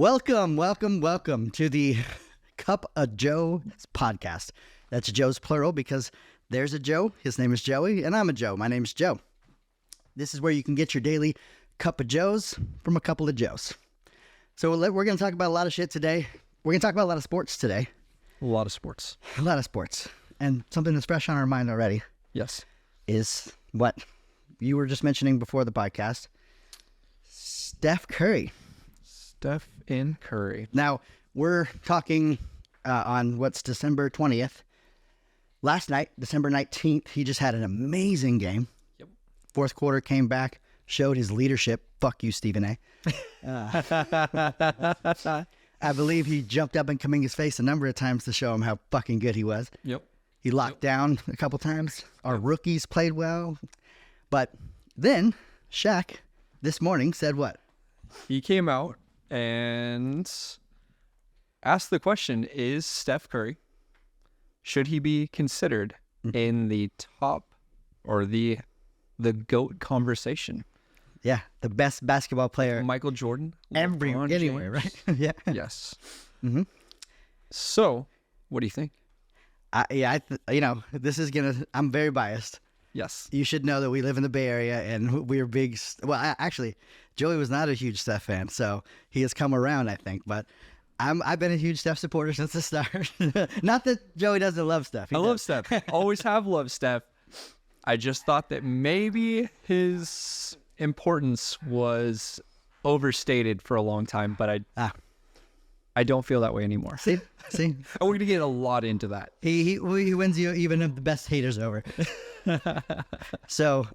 Welcome to the Cup of Joe podcast. That's Joe's plural because there's a Joe. His name is Joey, and I'm a Joe. My name's Joe. This is where you can get your daily Cup of Joes from a couple of Joes. So we're going to talk about a lot of shit today. We're going to talk about a lot of sports today. A lot of sports. And something that's fresh on our mind already. Yes. Is what you were just mentioning before the podcast. Steph Curry. Stephen Curry. Now, we're talking on what's December 20th. Last night, December 19th, he just had an amazing game. Yep. Fourth quarter, came back, showed his leadership. Fuck you, Stephen A. I believe he jumped up in Kuminga's face a number of times to show him how fucking good he was. Yep. He locked down a couple times. Our rookies played well. But then, Shaq, this morning, said what? He came out and asked the question, is Steph Curry, should he be considered in the top or the GOAT conversation? Yeah, the best basketball player. Michael Jordan? Anywhere, right? Yeah. Yes. Mm-hmm. So, what do you think? This is I'm very biased. Yes. You should know that we live in the Bay Area and we're big. Actually, Joey was not a huge Steph fan, so he has come around, I think. But I've been a huge Steph supporter since the start. Not that Joey doesn't love Steph. I love Steph. Always have loved Steph. I just thought that maybe his importance was overstated for a long time, but I don't feel that way anymore. See, and we're gonna get a lot into that. He wins you even the best haters over. So,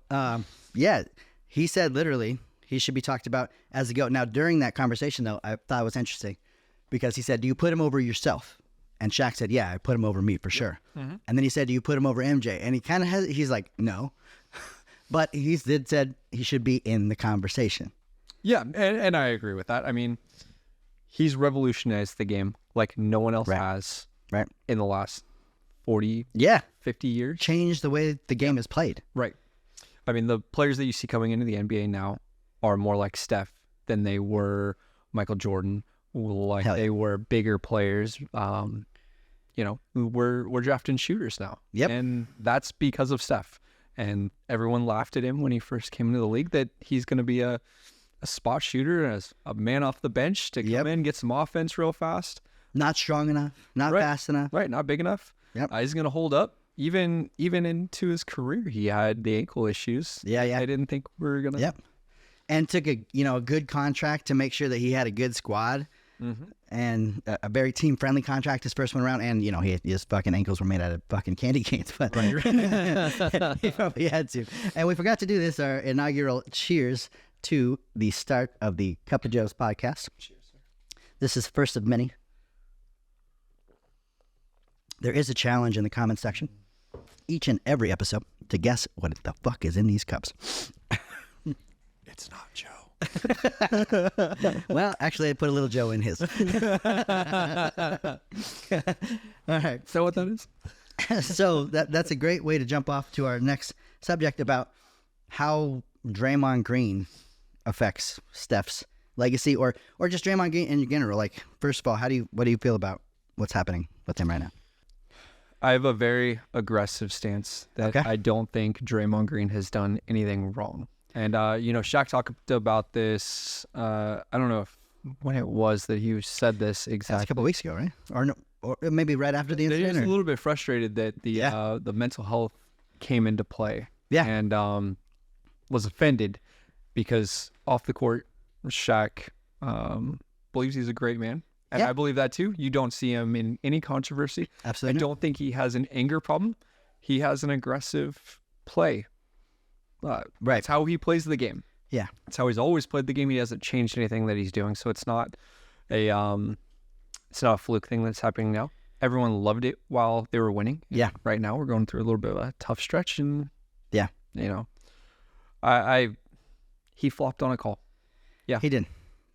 he said literally he should be talked about as a GOAT. Now, during that conversation, though, I thought it was interesting because he said, do you put him over yourself? And Shaq said, yeah, I put him over me for sure. Mm-hmm. And then he said, do you put him over MJ? And he kind of he's like, no. But he said he should be in the conversation. Yeah, and I agree with that. I mean, he's revolutionized the game like no one else has in the last 40, 50 years. Changed the way the game is played. Right. I mean, the players that you see coming into the NBA now are more like Steph than they were Michael Jordan, they were bigger players, we're drafting shooters now. Yep. And that's because of Steph. And everyone laughed at him when he first came into the league that he's going to be a spot shooter, as a man off the bench to come in, get some offense real fast. Not strong enough, not fast enough. Right, not big enough. Yep. He's going to hold up. Even into his career, he had the ankle issues. Yeah. I didn't think we were going to. Yep. And took a good contract to make sure that he had a good squad. Mm-hmm. And a very team-friendly contract his first one around. And, his fucking ankles were made out of fucking candy canes. But he probably had to. And we forgot to do this, our inaugural cheers to the start of the Cup of Joe's podcast. Cheers, sir. This is first of many. There is a challenge in the comment section each and every episode to guess what the fuck is in these cups. It's not Joe. Well, actually, I put a little Joe in his. All right. So what that is? So that's a great way to jump off to our next subject about how Draymond Green affects Steph's legacy, or just Draymond Green in general. Like, first of all, what do you feel about what's happening with him right now? I have a very aggressive stance that I don't think Draymond Green has done anything wrong. And, Shaq talked about this, I don't know when it was that he said this exactly. That's a couple of weeks ago, right? Or maybe right after the incident? He was a little bit frustrated that the mental health came into play. Yeah. And was offended because off the court, Shaq believes he's a great man. And I believe that too. You don't see him in any controversy. Absolutely. I don't think he has an anger problem. He has an aggressive play. Right. It's how he plays the game. Yeah. It's how he's always played the game. He hasn't changed anything that he's doing. So it's not a fluke thing that's happening now. Everyone loved it while they were winning. Yeah. Right now we're going through a little bit of a tough stretch, and he flopped on a call. Yeah. He did.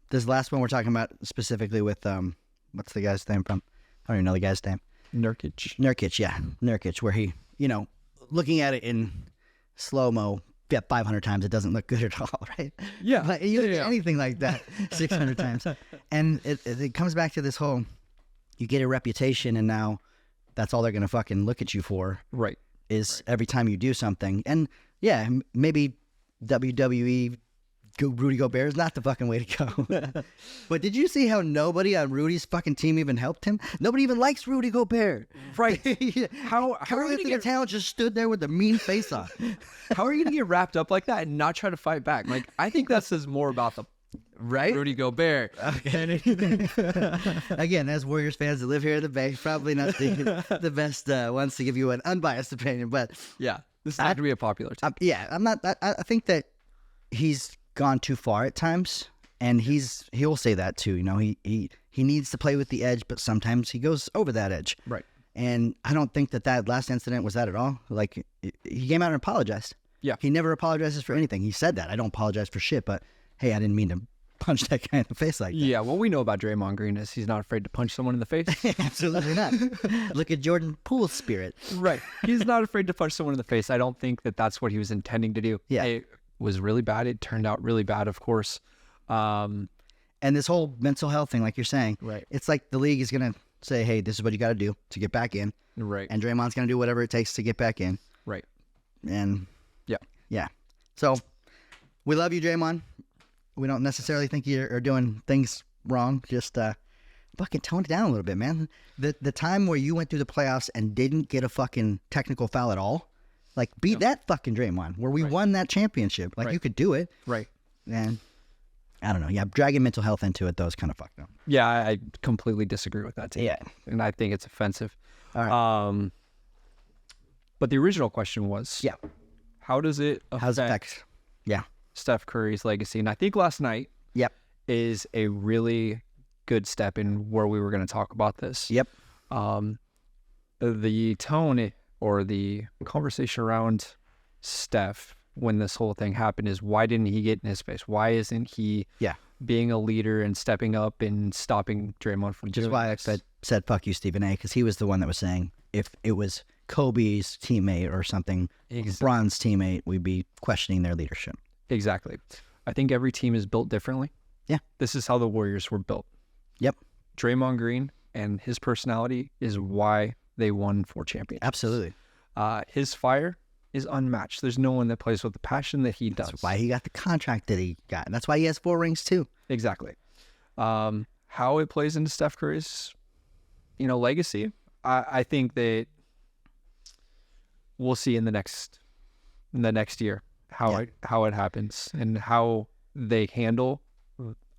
This last one we're talking about specifically with what's the guy's name from? I don't even know the guy's name. Nurkic, yeah. Nurkic, where he, looking at it in slow-mo 500 times, it doesn't look good at all, right? Yeah. Like, anything like that 600 times. And it comes back to this whole, you get a reputation and now that's all they're going to fucking look at you for. Right. Is every time you do something. And yeah, maybe WWE Rudy Gobert is not the fucking way to go. But did you see how nobody on Rudy's fucking team even helped him? Nobody even likes Rudy Gobert. Right. How are you the talent just stood there with a mean face on? How are you gonna get wrapped up like that and not try to fight back? Like, I think that says more about the right Rudy Gobert. Okay. Again, as Warriors fans that live here in the Bay, probably not the best ones to give you an unbiased opinion, but Yeah, this is not gonna be a popular team. I'm not. I think that he's gone too far at times, and he'll say that too. You know, he needs to play with the edge, but sometimes he goes over that edge. Right. And I don't think that last incident was that at all. Like, he came out and apologized. Yeah. He never apologizes for anything. He said that. I don't apologize for shit, but hey, I didn't mean to punch that guy in the face like that. Yeah, what we know about Draymond Green is he's not afraid to punch someone in the face. Absolutely not. Look at Jordan Poole's spirit. Right. He's not afraid to punch someone in the face. I don't think that that's what he was intending to do. Yeah. It was really bad. It turned out really bad, of course. And this whole mental health thing, like you're saying, Right. it's like the league is going to say, hey, this is what you got to do to get back in. Right. And Draymond's going to do whatever it takes to get back in. Right. And Yeah. So we love you, Draymond. We don't necessarily think you're doing things wrong. Just fucking tone it down a little bit, man. The time where you went through the playoffs and didn't get a fucking technical foul at all, like, beat that fucking Draymond, where we won that championship. Like, you could do it. Right. And I don't know. Yeah, dragging mental health into it, though, is kind of fucked up. Yeah, I completely disagree with that too. Yeah. And I think it's offensive. All right. But the original question was, Yeah. how does it How's it affect affect? Yeah. Steph Curry's legacy? And I think last night Yep. is a really good step in where we were going to talk about this. Yep. The tone or the conversation around Steph when this whole thing happened is, why didn't he get in his face? Why isn't he being a leader and stepping up and stopping Draymond from Which is doing why this? I said fuck you, Stephen A., because he was the one that was saying if it was Kobe's teammate or something, LeBron's teammate, we'd be questioning their leadership. Exactly. I think every team is built differently. Yeah. This is how the Warriors were built. Yep. Draymond Green and his personality is why they won 4 championships. Absolutely. His fire is unmatched. There's no one that plays with the passion that he does. That's why he got the contract that he got. And that's why he has 4 rings too. Exactly. How it plays into Steph Curry's, legacy, I think that we'll see in the next year how it happens and how they handle.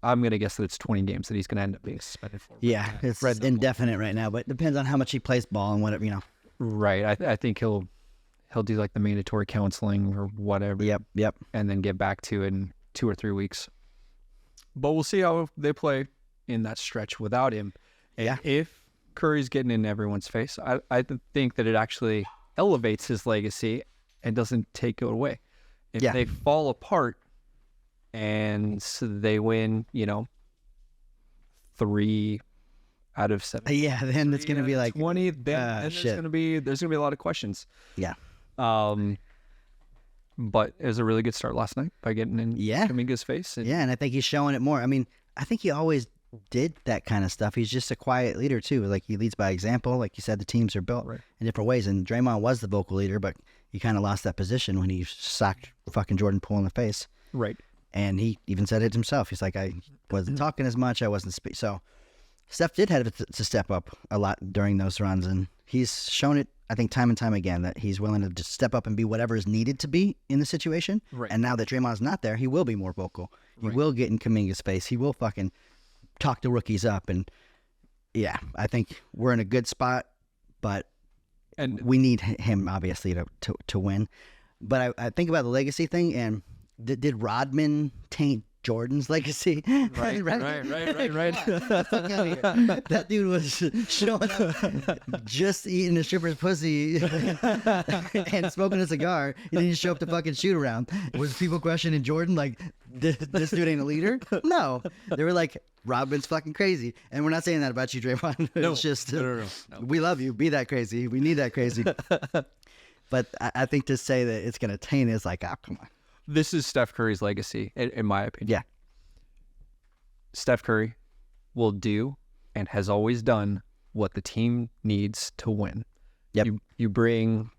I'm gonna guess that it's 20 games that he's gonna end up being suspended for. Yeah, it's indefinite right now, but it depends on how much he plays ball and whatever, Right. I think he'll do like the mandatory counseling or whatever. Yep. And then get back to it in 2 or 3 weeks. But we'll see how they play in that stretch without him. Yeah. If Curry's getting in everyone's face, I think that it actually elevates his legacy and doesn't take it away. If they fall apart and they win, 3 out of 7. Yeah, then it's gonna be like 20. Then there's shit. gonna be a lot of questions. Yeah. But it was a really good start last night by getting in Kuminga's face. Yeah, and I think he's showing it more. I mean, I think he always did that kind of stuff. He's just a quiet leader too. Like, he leads by example. Like you said, the teams are built in different ways. And Draymond was the vocal leader, but he kind of lost that position when he socked fucking Jordan Poole in the face. Right. And he even said it himself. He's like, I wasn't talking as much. I wasn't so Steph did have to step up a lot during those runs, and he's shown it, I think, time and time again, that he's willing to just step up and be whatever is needed to be in the situation. Right. And now that Draymond's not there, he will be more vocal. He will get in Kuminga's face. He will fucking talk the rookies up. And yeah, I think we're in a good spot, but we need him, obviously, to win. But I think about the legacy thing, and did Rodman taint Jordan's legacy? Right. That dude was showing up just eating a stripper's pussy and smoking a cigar. He didn't show up to fucking shoot around. Was people questioning Jordan like, this dude ain't a leader? No. They were like, Rodman's fucking crazy. And we're not saying that about you, Draymond. It's just, no. We love you. Be that crazy. We need that crazy. But I think to say that it's going to taint is like, oh, come on. This is Steph Curry's legacy, in my opinion. Yeah. Steph Curry will do and has always done what the team needs to win. Yep. You bring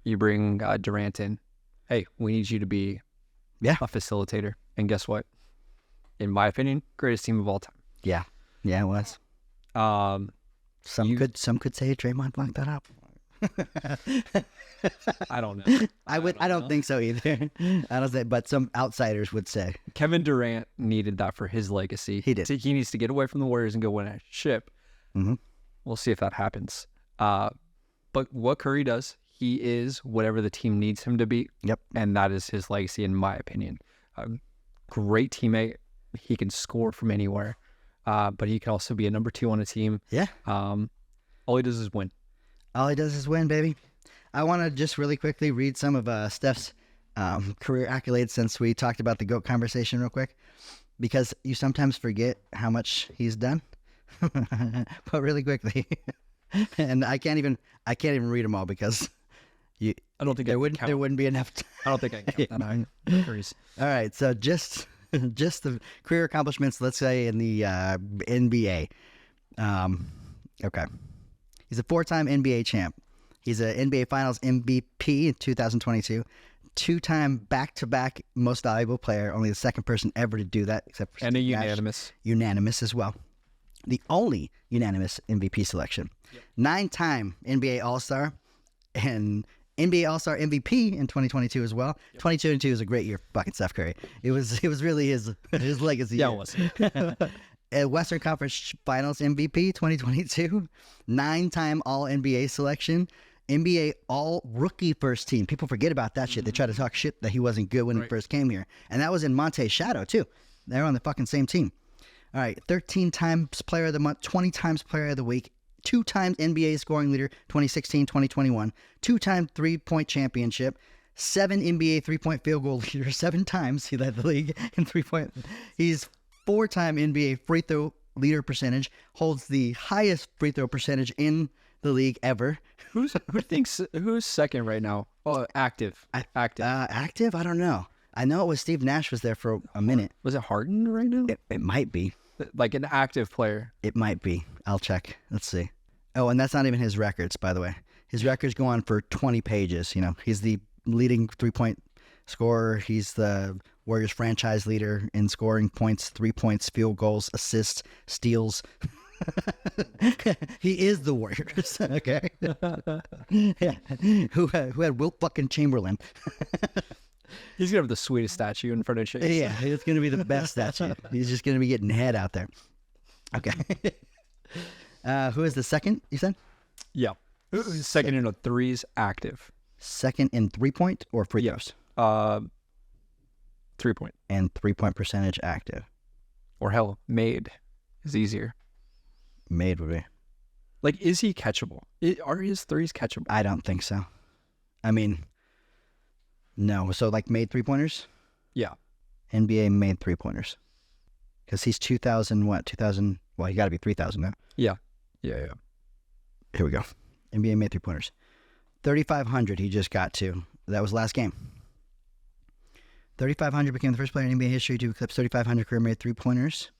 Durant in. Hey, we need you to be Yeah. a facilitator. And guess what? In my opinion, greatest team of all time. Yeah. Yeah, it was. Some could say Draymond blocked that up. I don't know. I don't think so either. I don't say, but some outsiders would say Kevin Durant needed that for his legacy. He did. He needs to get away from the Warriors and go win a ship. Mm-hmm. We'll see if that happens. But what Curry does, he is whatever the team needs him to be. Yep. And that is his legacy, in my opinion. Great teammate. He can score from anywhere. But he can also be a number 2 on a team. Yeah. All he does is win. All he does is win, baby. I want to just really quickly read some of Steph's career accolades since we talked about the GOAT conversation real quick, because you sometimes forget how much he's done. But really quickly, and I can't even read them all because I don't think there wouldn't be enough time. I don't think I can count that. Curry's. All right, so just the career accomplishments, let's say in the NBA. Okay. He's a 4-time NBA champ. He's an NBA Finals MVP in 2022. 2-time back-to-back most valuable player. Only the second person ever to do that, except for And a Steve Nash. unanimous. Unanimous as well. The only unanimous MVP selection. 9-time NBA All-Star and NBA All-Star MVP in 2022 as well. 2022 was a great year for fucking Steph Curry. It was really his legacy. Yeah, year. it was. Western Conference Finals MVP 2022, 9-time All-NBA selection, NBA All-Rookie First Team. People forget about that shit. They try to talk shit that he wasn't good when he first came here. And that was in Monte's shadow, too. They were on the fucking same team. All right, 13 times Player of the Month, 20 times Player of the Week, 2 times NBA Scoring Leader 2016, 2021, 2-time three-point championship, 7 NBA three-point field goal leader, 7 times he led the league in three-point. He's 4-time NBA free throw leader percentage, holds the highest free throw percentage in the league ever. Who's second right now? Oh, active. Active. Active? I don't know. I know it was Steve Nash was there for a minute. Was it Harden right now? It might be. Like an active player. It might be. I'll check. Let's see. Oh, and that's not even his records, by the way. His records go on for 20 pages. You know, he's the leading three-point scorer. He's the Warriors franchise leader in scoring points, 3 points, field goals, assists, steals. He is the Warriors, okay? Yeah. Who had Wilt fucking Chamberlain. He's gonna have the sweetest statue in front of Chase. Yeah, it's gonna be the best statue. He's just gonna be getting head out there. Okay. Who is the second, you said? Yeah. Second in a threes active. Second in 3-point or free throws? 3-point. And 3-point percentage active. Or hell, made is easier. Made would be. Like, is he catchable? Are his threes catchable? I don't think so. I mean, no. So like made 3-pointers? Yeah. NBA made 3-pointers. Because he's 2000, what? 2000, well, he got to be 3000 now. Yeah. Here we go. NBA made 3-pointers. 3,500 he just got to. That was last game. 3,500 became the first player in NBA history to eclipse 3,500 career made 3-pointers.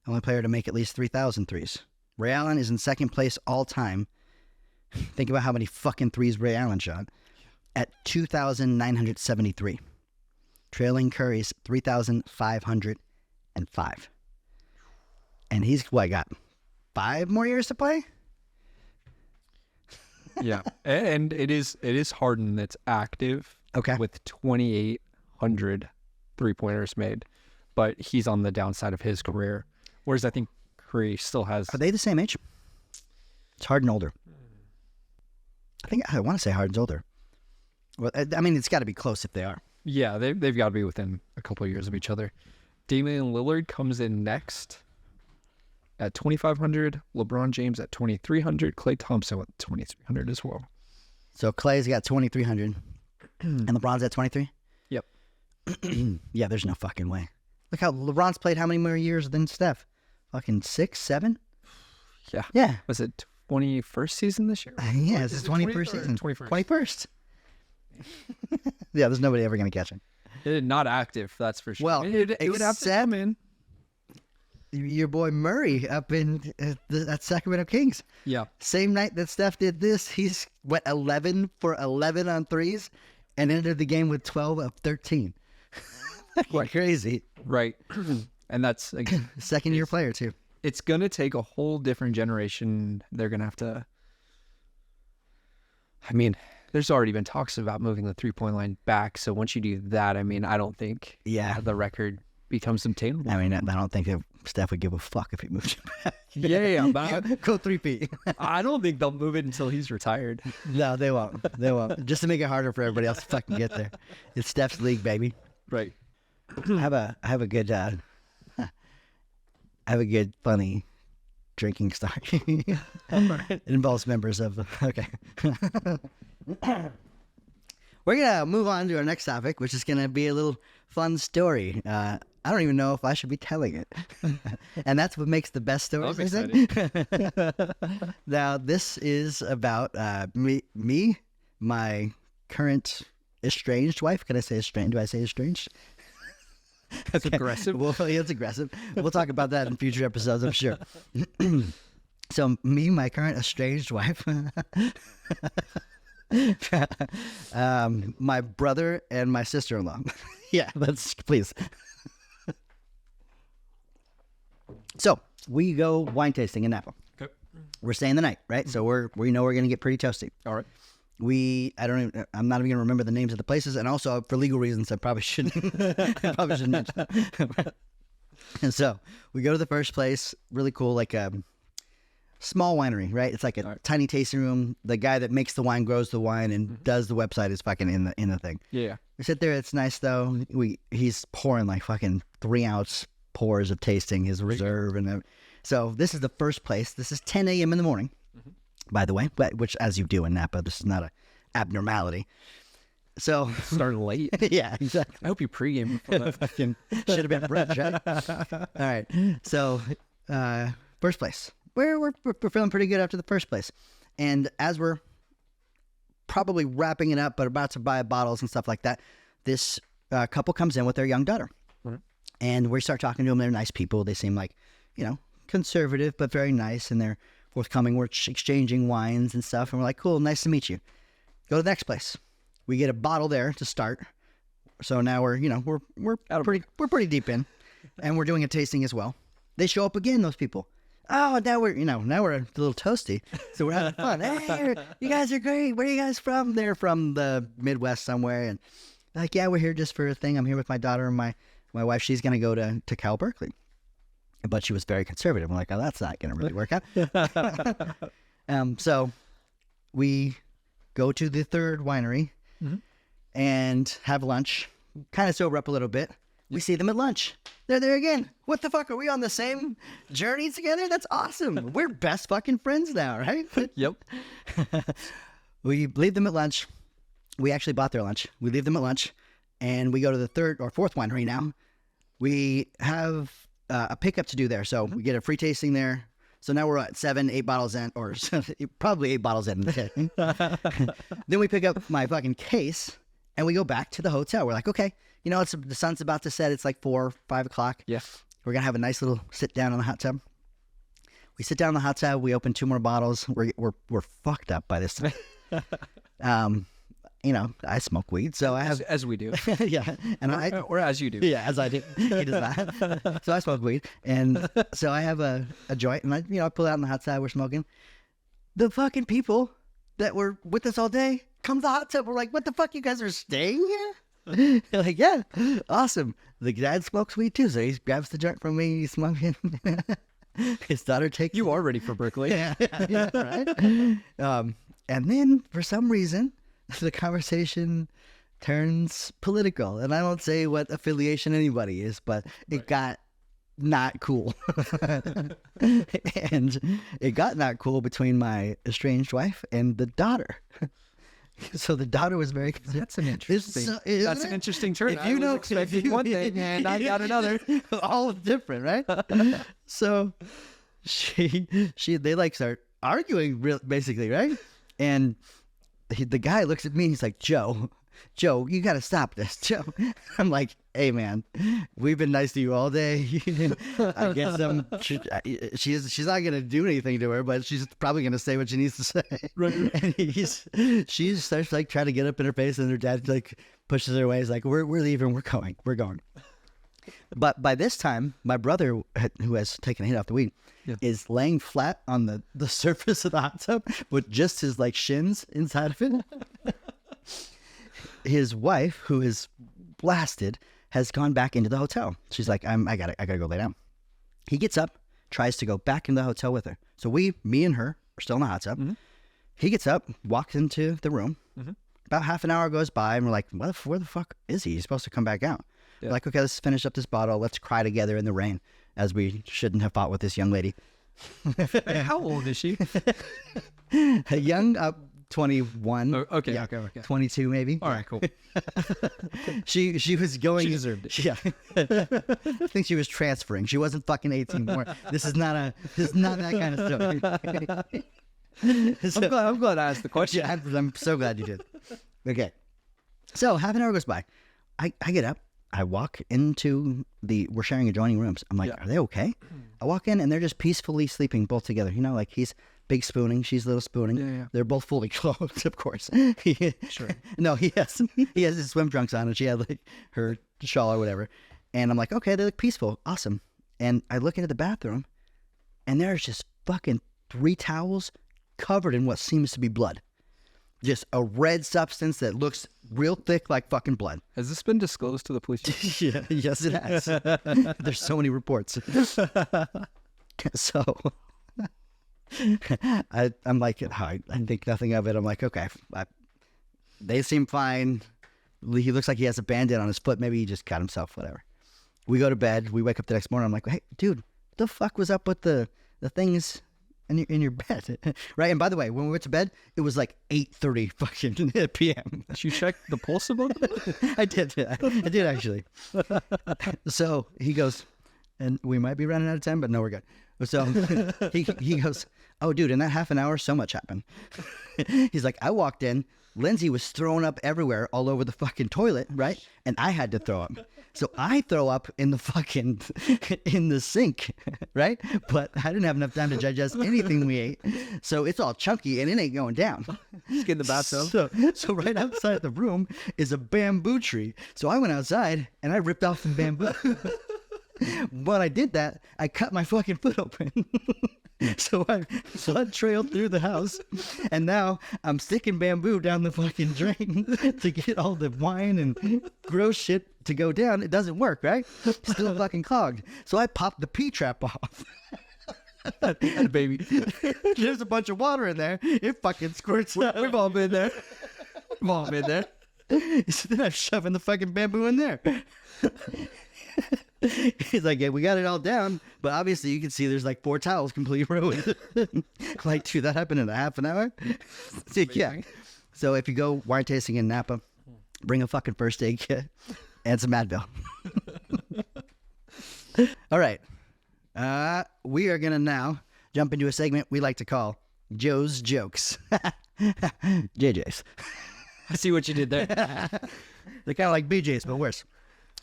Only player to make at least 3,000 threes. Ray Allen is in second place all time. Think about how many fucking threes Ray Allen shot. At 2,973. Trailing Curry's 3,505. And he's, got 5 more years to play? Yeah. And it is Harden that's active. Okay. With 2,800 3-pointers made. But he's on the downside of his career. Whereas I think Curry still has... Are they the same age? It's Harden older. I want to say Harden's older. Well, I mean, it's got to be close if they are. Yeah, they've got to be within a couple of years of each other. Damian Lillard comes in next at 2,500. LeBron James at 2,300. Klay Thompson at 2,300 as well. So Clay's got 2,300. And LeBron's at 23? Yep. Yeah, there's no fucking way. Look how LeBron's played how many more years than Steph? Fucking 6, 7? Yeah. Yeah. Was it 21st season this year? Yeah, it's his 21st season. 21st. Yeah, there's nobody ever going to catch him. Not active, that's for sure. Well, it would have to come in. your boy Murray up in at Sacramento Kings. Yeah. Same night that Steph did this, he's went 11 for 11 on threes and ended the game with 12 of 13. What crazy. Right. And that's again, Second year player too. it's going to take a whole different generation. They're going to have to, I mean, there's already been talks about moving the 3-point line back. So once you do that, I mean, I don't think the record becomes obtainable. I mean, I don't think that Steph would give a fuck if he moved it back. Yeah, but Go 3 feet. I don't think they'll move it until he's retired. No, they won't. They won't. Just to make it harder for everybody else to fucking get there. It's Steph's league, baby. Right. I have a good funny drinking story. It involves members of okay. We're gonna move on to our next topic, which is gonna be a little fun story. I don't even know if I should be telling it, and that's what makes the best stories. I think. Now, this is about me, my current estranged wife. Can I say estranged? Do I say estranged? That's aggressive. Well, yeah, it's aggressive. We'll talk about that in future episodes, I'm sure. So, me, my current estranged wife, my brother, and my sister-in-law. Yeah, please. So, we go wine tasting in Napa. Okay. We're staying the night, right? So we know we're gonna get pretty toasty. All right. I'm not even gonna remember the names of the places, and also for legal reasons, I probably shouldn't mention. And so we go to the first place, really cool, like a small winery, right? It's like a tiny tasting room. The guy that makes the wine grows the wine and does the website is fucking in the thing. Yeah. We sit there. It's nice though. He's pouring like fucking 3-ounce pours of tasting his reserve, and so this is the first place. This is 10 a.m. in the morning. By the way, which as you do in Napa, this is not a abnormality. So Starting late. yeah, exactly. I hope you pregame before that. Fucking should have been brunch, right? All right. So first place. We're feeling pretty good after the first place, and as we're probably wrapping it up, but about to buy bottles and stuff like that, this couple comes in with their young daughter, and we start talking to them. They're nice people. They seem like, conservative but very nice, and they're forthcoming. We're exchanging wines and stuff, and we're like, cool, nice to meet you. Go to the next place. We get a bottle there to start. So now we're pretty deep in, and we're doing a tasting as well. They show up again, those people. Oh, now we're a little toasty, so we're having fun. Hey, you guys are great. Where are you guys from? They're from the Midwest somewhere, and like, yeah, we're here just for a thing. I'm here with my daughter and my wife. She's gonna go to Cal Berkeley. But she was very conservative. I'm like, oh, that's not going to really work out. So we go to the third winery and have lunch, kind of sober up a little bit. We see them at lunch. They're there again. What the fuck? Are we on the same journey together? That's awesome. We're best fucking friends now, right? Yep. We leave them at lunch. We actually bought their lunch. We leave them at lunch, and we go to the third or fourth winery now. We have a pickup to do there, so we get a free tasting there. So now we're at 7-8 bottles in, or probably 8 bottles in. Then we pick up my fucking case and we go back to the hotel. We're like, okay, the sun's about to set. It's like 4 or 5 o'clock. Yeah. We're gonna have a nice little sit down in the hot tub. We sit down in the hot tub. We open 2 more bottles. We're fucked up by this time. I smoke weed, so I have as we do. Yeah, and or as you do. Yeah, as I do. He does not. So I smoke weed, and so I have a joint, and I pull it out in the hot tub. We're smoking. The fucking people that were with us all day come to the hot tub. We're like, what the fuck? You guys are staying here? They're like, yeah, awesome. The dad smokes weed too, so he grabs the joint from me. He's smoking. His daughter takes. You are ready for Berkeley. Yeah, right. And then for some reason, the conversation turns political, and I don't say what affiliation anybody is, but it got not cool. And it got not cool between my estranged wife and the daughter. So the daughter was very concerned. That's an interesting turn. If you know, expecting one thing and I got another. All different, right? So they start arguing, basically, right? And the guy looks at me and he's like, Joe, Joe, you got to stop this, Joe. I'm like, hey, man, we've been nice to you all day. I guess she's not going to do anything to her, but she's probably going to say what she needs to say. Right. And she starts like trying to get up in her face, and her dad like pushes her away. He's like, we're leaving. We're going. But by this time, my brother, who has taken a hit off the weed, is laying flat on the surface of the hot tub with just his like shins inside of it. His wife, who is blasted, has gone back into the hotel. She's like, I gotta go lay down. He gets up, tries to go back into the hotel with her. So me and her are still in the hot tub. Mm-hmm. He gets up, walks into the room. Mm-hmm. About half an hour goes by, and we're like, where the fuck is he? He's supposed to come back out. Yeah. We're like, okay, let's finish up this bottle. Let's cry together in the rain, as we shouldn't have fought with this young lady. How old is she? A young, 21. Oh, okay, yeah, okay. 22 maybe. All right, cool. She was going. She deserved it. Yeah. I think she was transferring. She wasn't fucking 18 more. This is not that kind of story. So, I'm glad I asked the question. Yeah, I'm so glad you did. Okay. So half an hour goes by. I get up. I walk into we're sharing adjoining rooms. I'm like, Are they okay? I walk in and they're just peacefully sleeping both together. You know, like he's big spooning, she's little spooning. Yeah. They're both fully clothed, of course. Sure. No, he has his swim trunks on and she had like her shawl or whatever. And I'm like, okay, they look peaceful. Awesome. And I look into the bathroom and there's just fucking 3 towels covered in what seems to be blood. Just a red substance that looks real thick like fucking blood. Has this been disclosed to the police? Yeah, yes, it has. There's so many reports. So I'm like, I think nothing of it. I'm like, okay, they seem fine. He looks like he has a Band-Aid on his foot. Maybe he just cut himself, whatever. We go to bed. We wake up the next morning. I'm like, hey, dude, what the fuck was up with the things in your bed? Right? And by the way, when we went to bed, it was like 8:30 fucking p.m. Did you check the pulse of them? I did actually. So he goes, and we might be running out of time, but no, we're good. So he goes, oh, dude, in that half an hour, so much happened. He's like, I walked in, Lindsay was throwing up everywhere all over the fucking toilet, right? And I had to throw up. So I throw up in the sink, right? But I didn't have enough time to digest anything we ate. So it's all chunky and it ain't going down. Just get in the bathtub. So right outside the room is a bamboo tree. So I went outside and I ripped off some bamboo. When I did that, I cut my fucking foot open. So I blood trailed through the house, and now I'm sticking bamboo down the fucking drain to get all the wine and gross shit to go down. It doesn't work, right? Still fucking clogged. So I popped the P-trap off. Baby. There's a bunch of water in there. It fucking squirts out. We've all been there. We've all been there. So then I'm shoving the fucking bamboo in there. He's like, yeah, we got it all down, but obviously you can see there's like 4 towels completely ruined. Like, dude, that happened in a half an hour? Yeah. So if you go wine tasting in Napa, bring a fucking first aid kit and some Advil. All right. We are going to now jump into a segment we like to call Joe's Jokes. JJ's. I see what you did there. They're kind of like BJ's, but worse.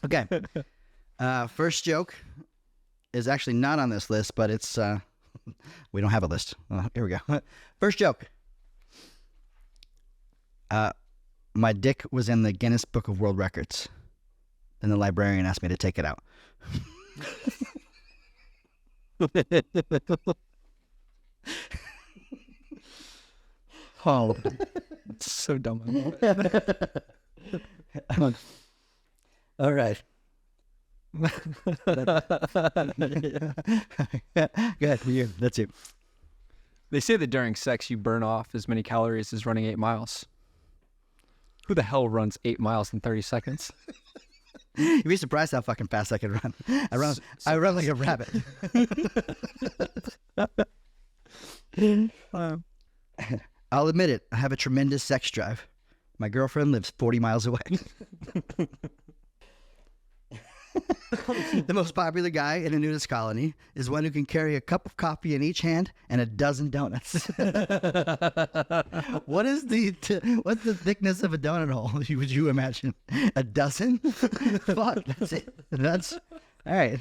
Okay. First joke is actually not on this list, but it's, we don't have a list. Here we go. First joke. My dick was in the Guinness Book of World Records. Then the librarian asked me to take it out. Oh, it's so dumb. All right. Good. You. That's you. They say that during sex you burn off as many calories as running 8 miles. Who the hell runs 8 miles in 30 seconds? You'd be surprised how fucking fast I can run. I run like a rabbit. I'll admit it. I have a tremendous sex drive. My girlfriend lives 40 miles away. The most popular guy in a nudist colony is one who can carry a cup of coffee in each hand and a dozen donuts. What's the thickness of a donut hole? Would you imagine a dozen? Fuck, that's it. That's all right.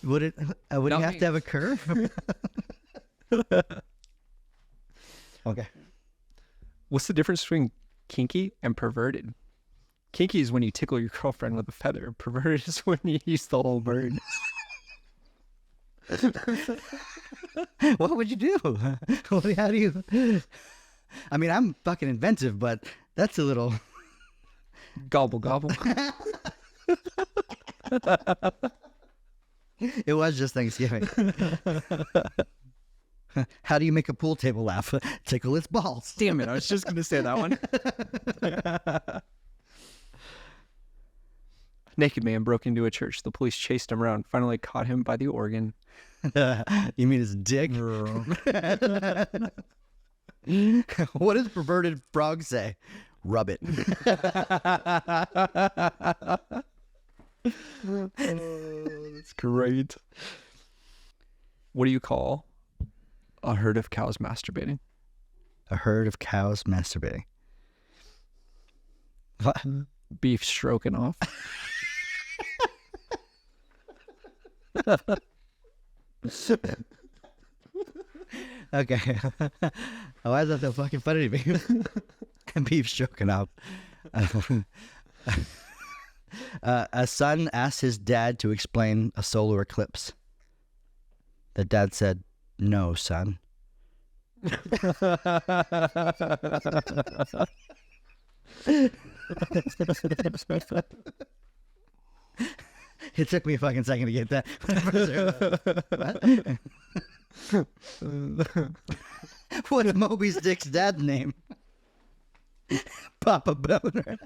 Would it have to have a curve? Okay. What's the difference between kinky and perverted? Kinky is when you tickle your girlfriend with a feather. Perverted is when you use the whole bird. What would you do? How do you? I mean, I'm fucking inventive, but that's a little Gobble, gobble. It was just Thanksgiving. How do you make a pool table laugh? Tickle its balls. Damn it, I was just going to say that one. Naked man broke into a church. The police chased him around, finally caught him by the organ. You mean his dick? What does perverted frog say? Rub it. Oh, that's great. What do you call a herd of cows masturbating? A herd of cows masturbating. What? Beef stroking off. Okay. Why is that so fucking funny to me? Beef stroking off. A son asked his dad to explain a solar eclipse. The dad said, "No, son." It took me a fucking second to get that. What's Moby's Dick's dad's name? Papa Boner.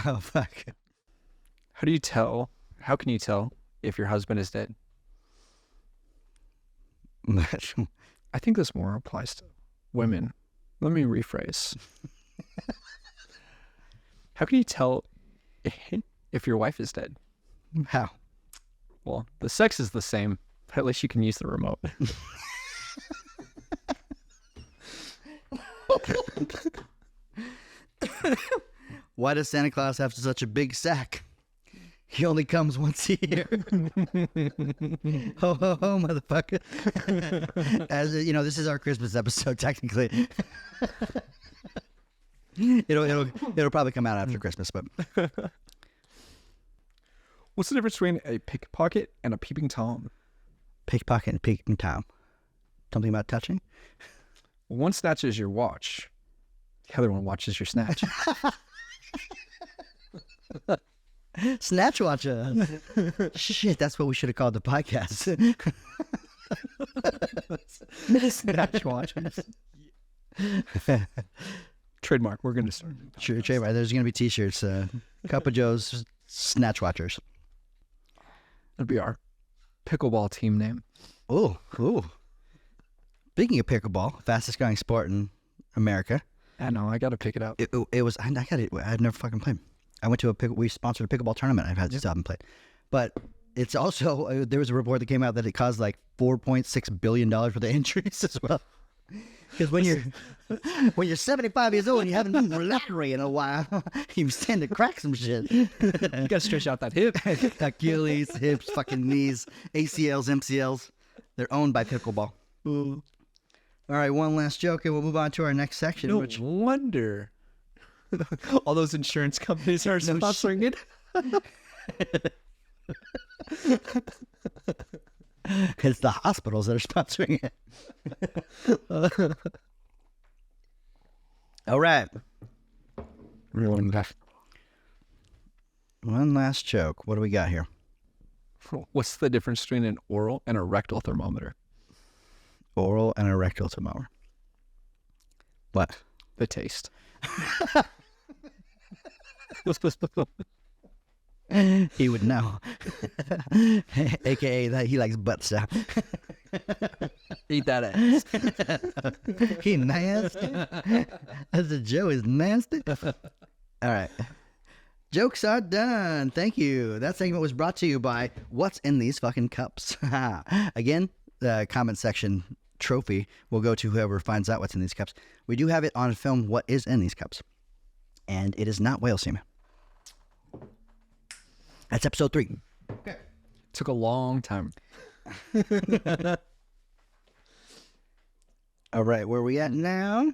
Oh, fuck. How can you tell if your husband is dead? I think this more applies to women. Let me rephrase. How can you tell if your wife is dead? How? Well, the sex is the same, but at least you can use the remote. Why does Santa Claus have such a big sack? He only comes once a year. Ho, ho, ho, motherfucker. As you know, this is our Christmas episode, technically. It'll probably come out after Christmas, but What's the difference between a pickpocket and a peeping Tom? pickpocket and peeping Tom. Something about touching? One snatches your watch. The other one watches your snatch. Snatch Watcher. Shit, that's what we should have called the podcast. Snatch watches. Trademark. We're going to start. Sure, there's going to be t-shirts. Cup of Joe's Snatch Watchers. That'd be our pickleball team name. Ooh. Speaking of pickleball, fastest growing sport in America. I know. I got to pick it up. It was. I got it. I'd never fucking played. I went to we sponsored a pickleball tournament. I've had to stop and play, but it's also there was a report that came out that it caused like $4.6 billion worth of injuries as well. Because when you're 75 years old and you haven't been lottery in a while, you tend to crack some shit. You got to stretch out that hip. Achilles, hips, fucking knees, ACLs, MCLs. They're owned by pickleball. Ooh. All right, one last joke, and we'll move on to our next section. No wonder all those insurance companies are sponsoring it. It's the hospitals that are sponsoring it. All right. One last joke. What do we got here? What's the difference between an oral and a rectal thermometer? Oral and a rectal thermometer. What? The taste. He would know. AKA that he likes butt stuff. Eat that ass. He nasty. As a Joe is nasty. All right. Jokes are done. Thank you. That segment was brought to you by What's in These Fucking Cups. Again, the comment section trophy will go to whoever finds out what's in these cups. We do have it on film, what is in these cups. And it is not whale semen. That's episode 3. Okay. Took a long time. All right, where are we at now?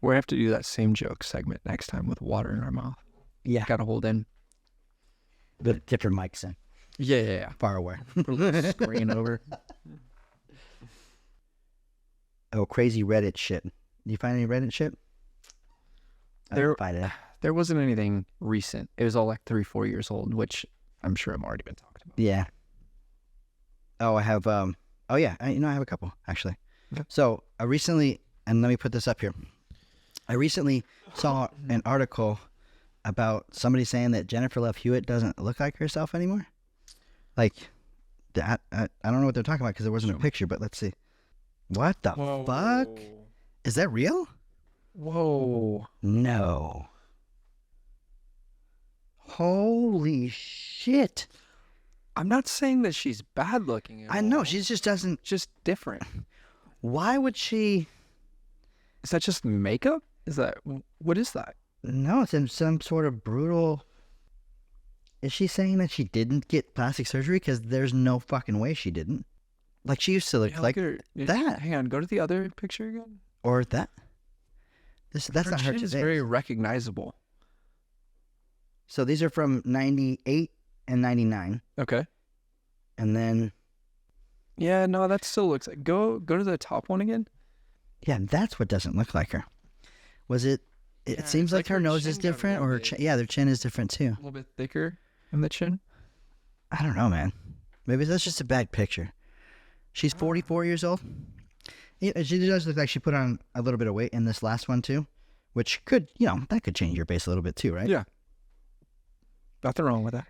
We have to do that same joke segment next time with water in our mouth. Yeah. Gotta hold in. But different mics in. Yeah. Far away. Screen over. Oh, crazy Reddit shit. Did you find any Reddit shit? I There- didn't find it. There wasn't anything recent. It was all like 3-4 years old, which I'm sure I've already been talked about. Yeah. Oh, I have, I have a couple, actually. Okay. So, I recently, and let me put this up here. I recently saw an article about somebody saying that Jennifer Love Hewitt doesn't look like herself anymore. Like, that, I don't know what they're talking about because there wasn't a picture, but let's see. What the fuck? Is that real? Whoa. No. Holy shit. I'm not saying that she's bad looking at I know, all. she just doesn't. just different. Why would she? Is that just makeup? What is that? No, it's in some sort of brutal. Is she saying that she didn't get plastic surgery? Because there's no fucking way she didn't. Like, she used to look Yeah, like look at her. that. Hang on, go to the other picture again. Or that. That's Her not her chin is today. very recognizable. So these are from 98 and 99. Okay. And then, Yeah, no, that still looks like. Go to the top one again. yeah, that's what doesn't look like her. Was it? It Yeah, seems it's like like her her nose chin is got a different, or little her bit- chin, yeah, their chin is different too. A little bit thicker in the chin. I don't know, man. Maybe that's just a bad picture. She's 44 years old. Yeah, she does look like she put on a little bit of weight in this last one too, which could, that could change your base a little bit too, right? Yeah. Nothing wrong with that.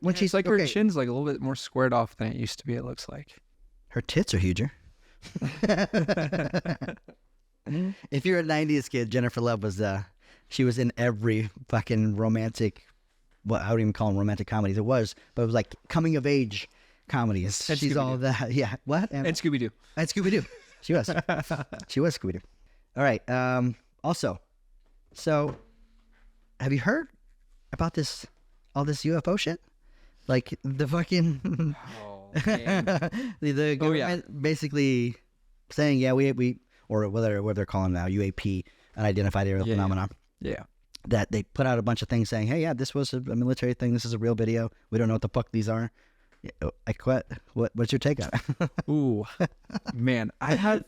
When She's she's like okay, her chin's like a little bit more squared off than it used to be. It looks like. her tits are huger. If you're a 90s kid, Jennifer Love was she was in every fucking romantic, well, I wouldn't even call them romantic comedies. It was like coming of age comedies. And She's all that. Yeah. What? And Scooby Doo. And Scooby Doo. She was. She was Scooby Doo. All right. Also, so have you heard about all this UFO shit? Like the fucking Oh, the government basically saying, yeah, we or what they're calling now, UAP, unidentified aerial Yeah, yeah. phenomenon. Yeah. That they put out a bunch of things saying, hey, yeah, this was a military thing. This is a real video. We don't know what the fuck these are. Yeah, like what? What's your take on it? Ooh, man, I'm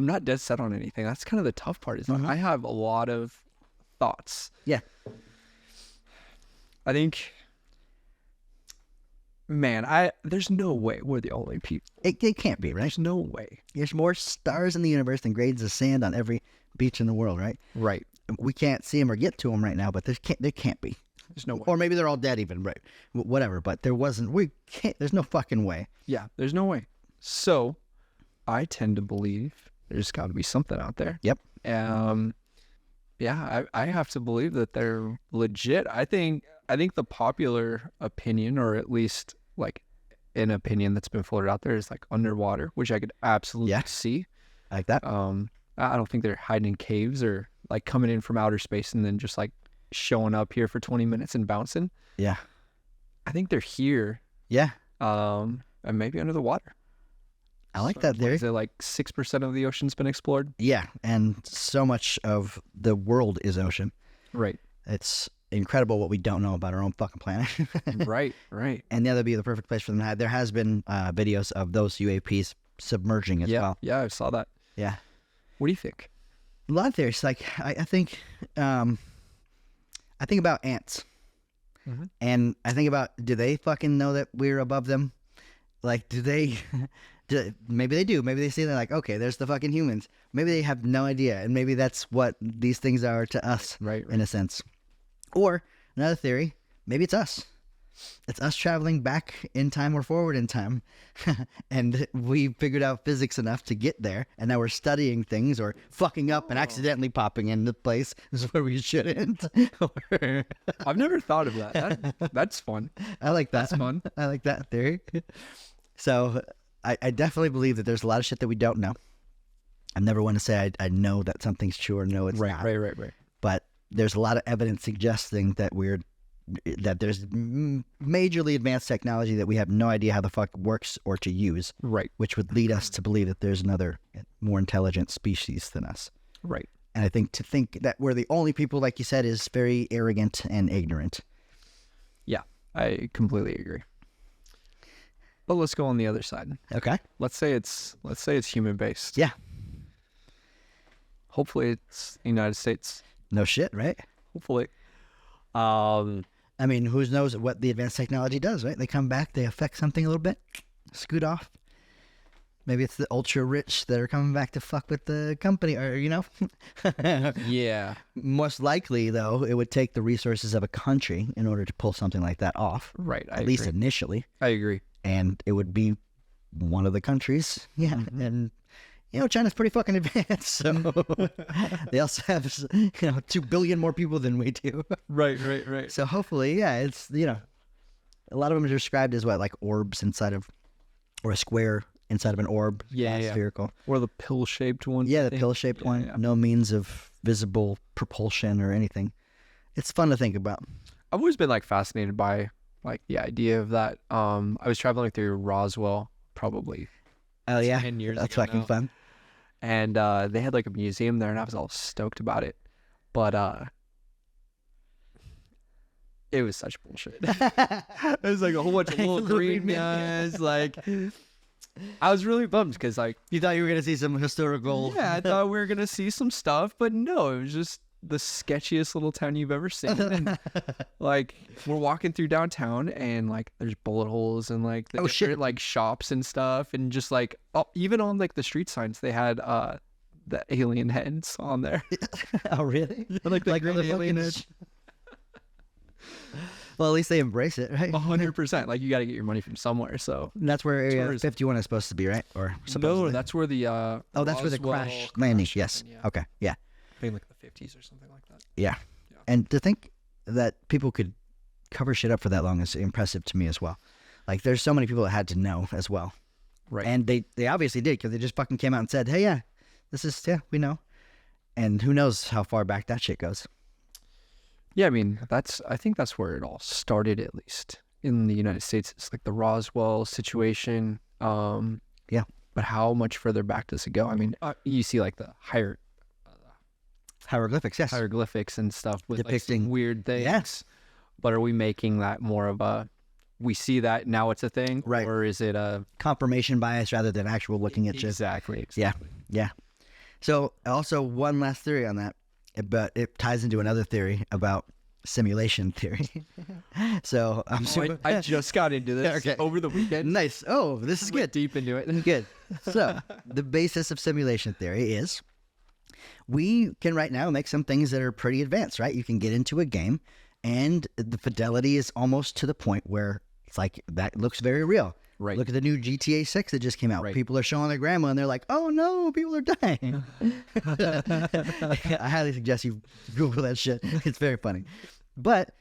not dead set on anything. That's kind of the tough part. Is I have a lot of thoughts. Yeah. I think, man, there's no way we're the only people. It can't be, right? There's no way. There's more stars in the universe than grains of sand on every beach in the world, right? Right. We can't see them or get to them right now, but there can't be. There's no way. Or maybe they're all dead even, right? Whatever, but there's no fucking way. Yeah, there's no way. So, I tend to believe there's got to be something out there. Yep. Yeah, I have to believe that they're legit. I think the popular opinion, or at least like an opinion that's been floated out there, is like underwater, which I could absolutely see. I like that. I don't think they're hiding in caves or like coming in from outer space and then just like showing up here for 20 minutes and bouncing. Yeah. I think they're here. Yeah. And maybe under the water. I like that theory. Is it like 6% of the ocean's been explored? Yeah, and so much of the world is ocean. Right. It's incredible what we don't know about our own fucking planet. Right. And yeah, that'd be the perfect place for them to hide. There has been videos of those UAPs submerging as well. Yeah, I saw that. Yeah. What do you think? A lot of theories. Like I think about ants. Mm-hmm. And I think about, do they fucking know that we're above them? Like, do they, maybe they do. Maybe they see, they're like, okay, there's the fucking humans. Maybe they have no idea. And maybe that's what these things are to us, Right. in a sense. Or another theory, maybe it's us. It's us traveling back in time or forward in time. And we figured out physics enough to get there. And now we're studying things or fucking up and accidentally popping into place where we shouldn't. I've never thought of that. That's fun. I like that. That's fun. I like that theory. So I definitely believe that there's a lot of shit that we don't know. I never want to say I know that something's true or no, it's not. Right. But there's a lot of evidence suggesting that there's majorly advanced technology that we have no idea how the fuck works or to use. Right. Which would lead us to believe that there's another more intelligent species than us. Right. And I think to think that we're the only people, like you said, is very arrogant and ignorant. Yeah, I completely agree. But let's go on the other side. Okay. Let's say it's human based. Yeah. Hopefully it's the United States. No shit, right? Hopefully. I mean, who knows what the advanced technology does, right? They come back, they affect something a little bit, scoot off. Maybe it's the ultra rich that are coming back to fuck with the company, or, you know? Yeah. Most likely, though, it would take the resources of a country in order to pull something like that off. Right. At least initially. I agree. And it would be one of the countries. Yeah. Mm-hmm. And, you know, China's pretty fucking advanced, so they also have, 2 billion more people than we do. Right. So hopefully, yeah, it's, a lot of them are described as what, like orbs inside of, or a square inside of an orb. Yeah. Spherical. Or the pill-shaped one. Yeah, the pill-shaped one. Yeah. No means of visible propulsion or anything. It's fun to think about. I've always been, fascinated by, the idea of that. I was traveling through Roswell, probably 10 years that's ago fucking now. Fun. And they had, a museum there, and I was all stoked about it. But it was such bullshit. It was, a whole bunch of little green guys, I was really bummed because, you thought you were going to see some historical... Yeah, I thought we were going to see some stuff, but no, it was just the sketchiest little town you've ever seen. And, we're walking through downtown, and, there's bullet holes and, the different, shops and stuff, and just, even on, the street signs, they had, the alien heads on there. Oh, really? The green alien heads. Well, at least they embrace it, right? 100%. You got to get your money from somewhere, so. And that's where Area 51 is supposed to be, right? Or no, that's where the that's where the crash landing. Yes. Happened, yeah. Okay. Yeah. Maybe the 50s or something like that. Yeah. And to think that people could cover shit up for that long is impressive to me as well. There's so many people that had to know as well. Right. And they obviously did, because they just fucking came out and said, hey, yeah, we know. And who knows how far back that shit goes. Yeah, I mean, I think that's where it all started, at least in the United States. It's the Roswell situation. Yeah. But how much further back does it go? I mean, you see the hieroglyphics, yes. Hieroglyphics and stuff with depicting some weird things. Yes. But are we making that more of we see that now it's a thing? Right. Or is it a confirmation bias rather than actual looking at shit? Exactly. Yeah. So also one last theory on that. But it ties into another theory about simulation theory. So I just got into this over the weekend. Nice. Oh, this is good. Deep into it. Good. So the basis of simulation theory is we can right now make some things that are pretty advanced, right? You can get into a game and the fidelity is almost to the point where it's that looks very real. Right. Look at the new GTA 6 that just came out. Right. People are showing their grandma and they're like, oh no, people are dying. I highly suggest you Google that shit. It's very funny. But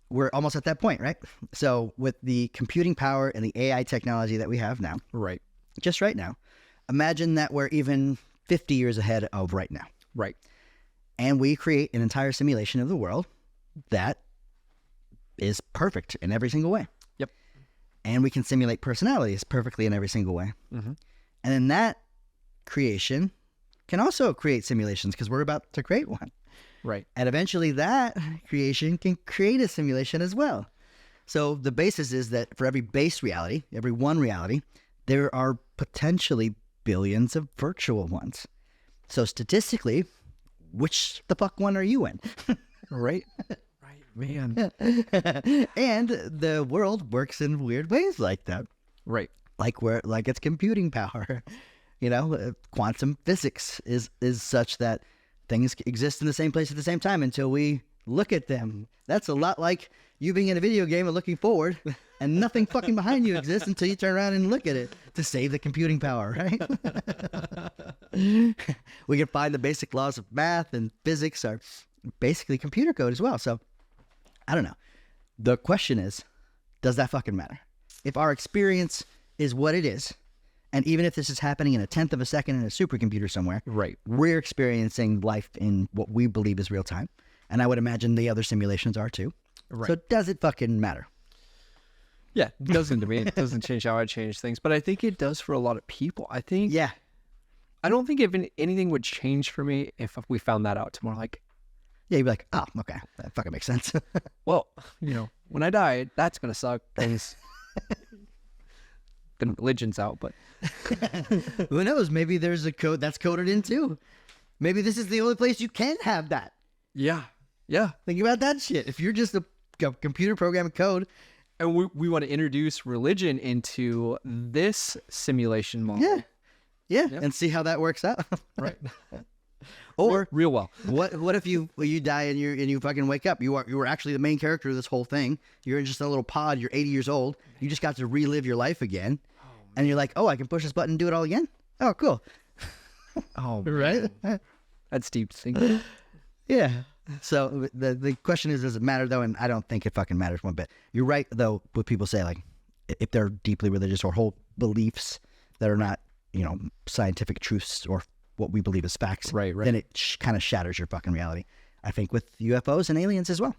we're almost at that point, right? So with the computing power and the AI technology that we have now, Right. just right now, imagine that we're even 50 years ahead of right now. Right. And we create an entire simulation of the world that is perfect in every single way. Yep. And we can simulate personalities perfectly in every single way. Mm-hmm. And then that creation can also create simulations because we're about to create one. Right. And eventually that creation can create a simulation as well. So the basis is that for every base reality, every one reality, there are potentially billions of virtual ones. So statistically, which the fuck one are you in? Right. Right, man. And the world works in weird ways like that. Right. Like it's computing power. Quantum physics is such that things exist in the same place at the same time until we look at them. That's a lot like you being in a video game and looking forward, and nothing fucking behind you exists until you turn around and look at it to save the computing power, right? We can find the basic laws of math and physics are basically computer code as well. So, I don't know. The question is, does that fucking matter? If our experience is what it is, and even if this is happening in a tenth of a second in a supercomputer somewhere, Right. we're experiencing life in what we believe is real time. And I would imagine the other simulations are too. Right. So does it fucking matter? Yeah, it doesn't to me. It doesn't change how I change things, but I think it does for a lot of people. I think. Yeah. I don't think if anything would change for me if we found that out tomorrow. Like, Yeah, you'd be like, oh, okay. That fucking makes sense. well, when I die, that's gonna suck. Because the religion's out, but Who knows? Maybe there's a code that's coded in too. Maybe this is the only place you can have that. yeah. Think about that shit. If you're just a computer programming code. And we want to introduce religion into this simulation model. Yeah. And see how that works out. Right. Or Real well. what if you die and you fucking wake up? You were actually the main character of this whole thing. You're in just a little pod. You're 80 years old. You just got to relive your life again, and you're like, oh, I can push this button and do it all again. Oh, cool. Oh, Right? that's deep thinking. Yeah. So the question is, does it matter though? And I don't think it fucking matters one bit. You're right though. What people say, like, if they're deeply religious or hold beliefs that are not, scientific truths or what we believe is facts, Right. then it kind of shatters your fucking reality. I think with UFOs and aliens as well,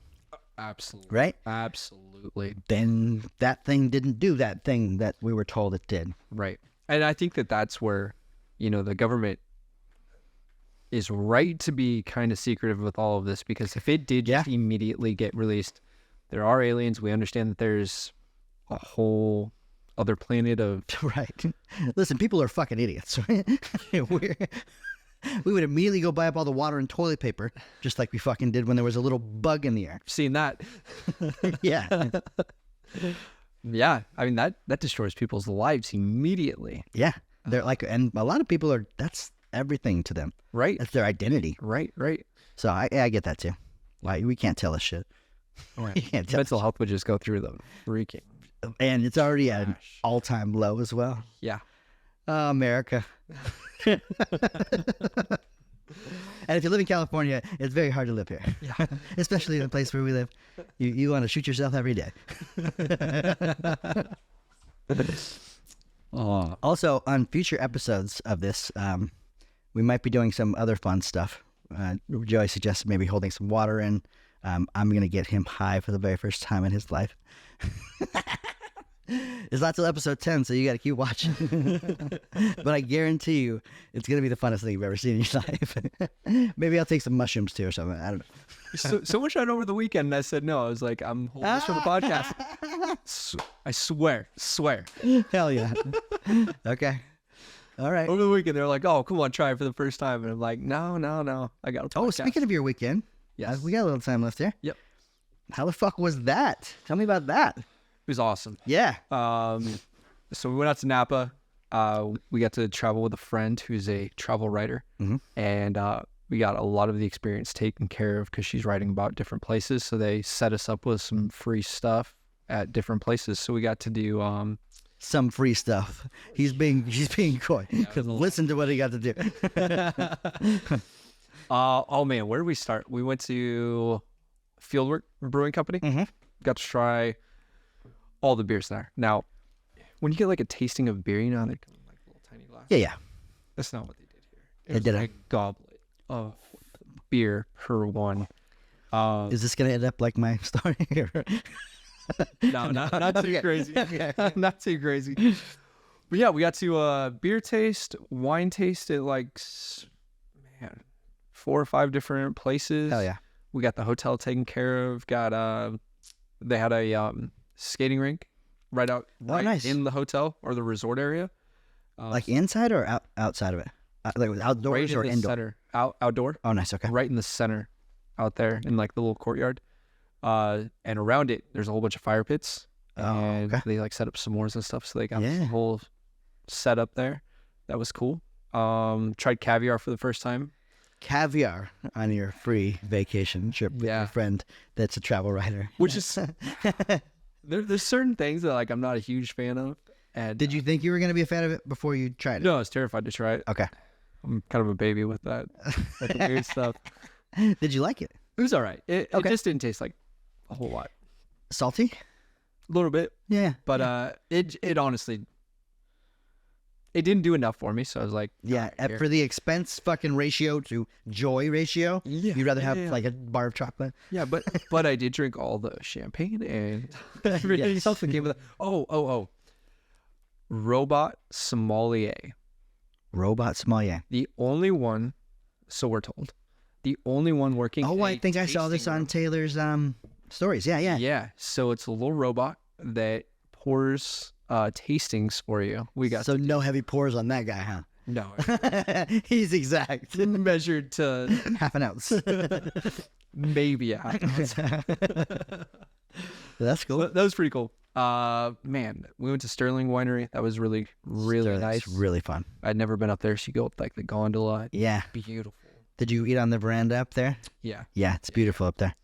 Absolutely. right? Absolutely. Then that thing didn't do that thing that we were told it did. Right. And I think that's where, the government is right to be kind of secretive with all of this, because if it did just immediately get released, there are aliens. We understand that there's a whole other planet of... Right. Listen, people are fucking idiots, right? We would immediately go buy up all the water and toilet paper, just like we fucking did when there was a little bug in the air. Seen that. Yeah. Yeah. I mean, that destroys people's lives immediately. Yeah. They're like, and a lot of people that's everything to them. Right. That's their identity. Right. So I get that too. Like, we can't tell this shit. You can't tell. Mental health would just go through the freaking... And it's already at an all-time low as well. Yeah. Oh, America. And if you live in California, it's very hard to live here. Yeah. Especially in the place where we live. You want to shoot yourself every day. Also, on future episodes of this, we might be doing some other fun stuff. Joey suggested maybe holding some water in. I'm going to get him high for the very first time in his life. It's not till episode 10, so you got to keep watching. But I guarantee you, it's going to be the funnest thing you've ever seen in your life. Maybe I'll take some mushrooms too or something. I don't know. So much over the weekend, and I said no. I was like, I'm holding this for the podcast. I swear. Hell yeah. Okay. All right. Over the weekend, they're like, oh, come on, try it for the first time. And I'm like, no. I got a podcast. Oh, speaking of your weekend, Yes. we got a little time left here. Yep. How the fuck was that? Tell me about that. It was awesome. Yeah. So we went out to Napa. We got to travel with a friend who's a travel writer. Mm-hmm. And we got a lot of the experience taken care of because she's writing about different places. So they set us up with some free stuff at different places. So we got to do... some free stuff. She's being coy. Listen to what he got to do. Oh man, where did we start? We went to Fieldwork Brewing Company. Mm-hmm. Got to try all the beers there. Now, when you get like a tasting of beer, they come in like little tiny glasses. Yeah. That's not what they did here. They did like a goblet of beer per one. Is this gonna end up like my story? No, not too crazy. Not too crazy. But yeah, we got to beer taste, wine taste at like 4 or 5 different places. Hell yeah. We got the hotel taken care of. They had a skating rink right nice. in the hotel or the resort area. Like inside or outside of it? Like outdoors right or in the indoor? center, outdoor. Oh, nice. Okay. Right in the center, out there in like the little courtyard. And around it, there's a whole bunch of fire pits. And they like set up s'mores and stuff. So they got the whole setup there. That was cool. Tried caviar for the first time. caviar on your free vacation trip with your friend that's a travel writer. Which is there's certain things that like I'm not a huge fan of. And Did you think you were going to be a fan of it before you tried it? no, I was terrified to try it. Okay. I'm kind of a baby with that, like the weird stuff. Did you like it? It was all right. It Okay. just didn't taste like a whole lot. Salty? A little bit, Yeah. but it honestly, it didn't do enough for me. So I was like, Yeah, "All right, for the expense fucking ratio to joy ratio, Yeah, you'd rather have yeah. like a bar of chocolate. yeah, but I did drink all the champagne and everything Yes. else that came with it. Oh, robot sommelier. Robot sommelier. The only one, so we're told, the only one working. Oh, I a think I saw this tasting on room. Taylor's stories. Yeah, yeah. Yeah, so it's a little robot that pours tastings for you. We got So no heavy pours on that guy, huh? no He's exact. measured to Half an ounce. maybe a half ounce. That's cool. That was pretty cool. Man, we went to Sterling Winery. That was really nice. It's really fun. I'd never been up there, so you go up like the gondola. Yeah. Beautiful. Did you eat on the veranda up there? Yeah. Yeah, it's beautiful up there.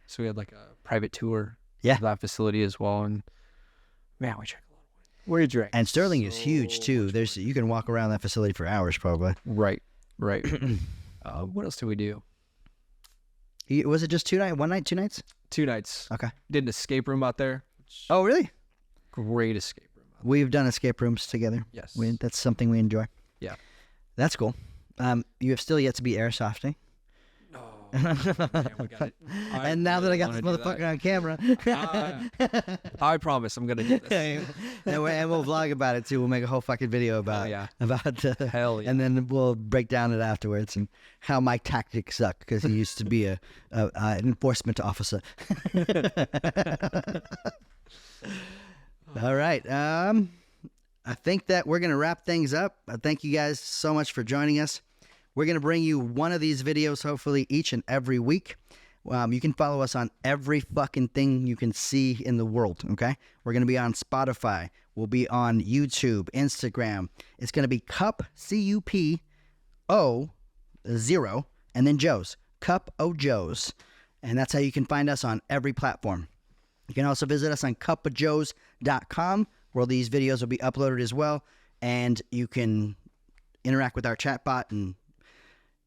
So we had like a private tour Yeah. of that facility as well, and man, we drank a lot of wine. Where you drank? And Sterling is huge too. You can walk around that facility for hours probably. Right. What else did we do? Was it just 2 nights? 1 night, 2 nights? 2 nights. Okay. Did an escape room out there. Oh, really? Great escape room. We've done escape rooms together. Yes. That's something we enjoy. Yeah. That's cool. You have still yet to be airsofting. Man, we got it. And now that I got this motherfucker on camera, I promise I'm gonna do this. and we'll vlog about it too. We'll make a whole fucking video about Hell yeah. and then we'll break down it afterwards and how my tactics suck because he used to be an enforcement officer. All right. I think that we're gonna wrap things up. Thank you guys so much for joining us. We're going to bring you one of these videos, hopefully, each and every week. You can follow us on every fucking thing you can see in the world, okay? We're going to be on Spotify. We'll be on YouTube, Instagram. It's going to be Cup, C-U-P-O, 0, and then Joe's. Cup O Joe's. And that's how you can find us on every platform. You can also visit us on cupofjoes.com, where these videos will be uploaded as well. And you can interact with our chatbot and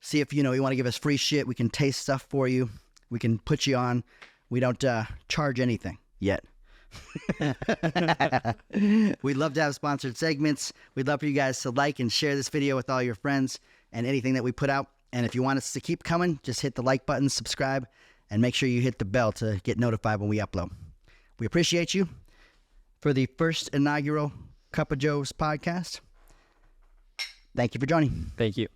see if, you want to give us free shit. We can taste stuff for you. We can put you on. We don't charge anything yet. We'd love to have sponsored segments. We'd love for you guys to like and share this video with all your friends and anything that we put out. And if you want us to keep coming, just hit the like button, subscribe, and make sure you hit the bell to get notified when we upload. We appreciate you for the first inaugural Cup of Joe's podcast. Thank you for joining. Thank you.